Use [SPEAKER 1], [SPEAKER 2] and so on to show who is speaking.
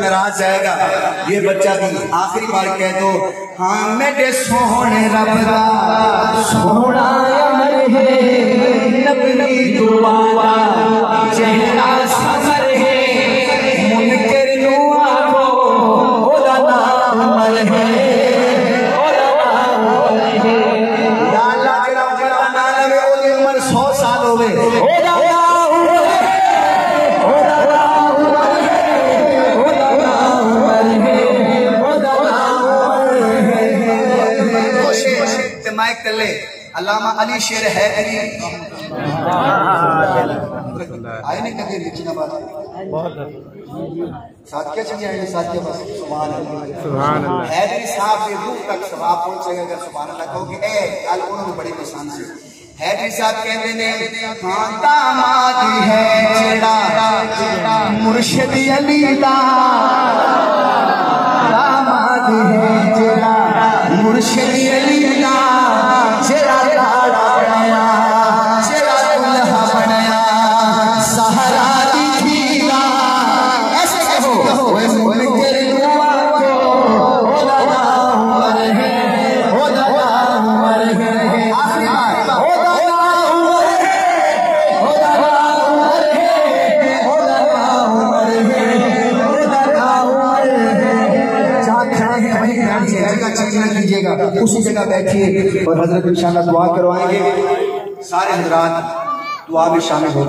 [SPEAKER 1] नाराज जाएगा ये बच्चा भी आखिरी बार कह दो हाँ मेरे सोहने रब दा सोहना अमर है नबी दुआ चेहरा सफर है मुनकर नु आखो ओदा नाम अमर है ओदा नाम अमर है या अल्लाह जरा जरा ना लगे ओदी उम्र 100 साल होवे ओदा कले अल्लामा अली शेर है आए नहीं कभी लिखी ना बात साथ क्या चलिए आएंगे साथ क्या बस सुभान अल्लाह हैदरी साहब के रूह तक सवाब पहुंचेगा अगर सुभान अल्लाह कहोगे ए कल उन्होंने बड़ी पसंद से हैदरी साहब कहते ने हाँ दामाद है जेड़ा मुर्शिद अली दा दामाद है जेड़ा मुर्शिद अली दा उसी जगह बैठिए और हजरत इंशाअल्लाह दुआ करवाएंगे। सारे हजरात दुआ में शामिल हो।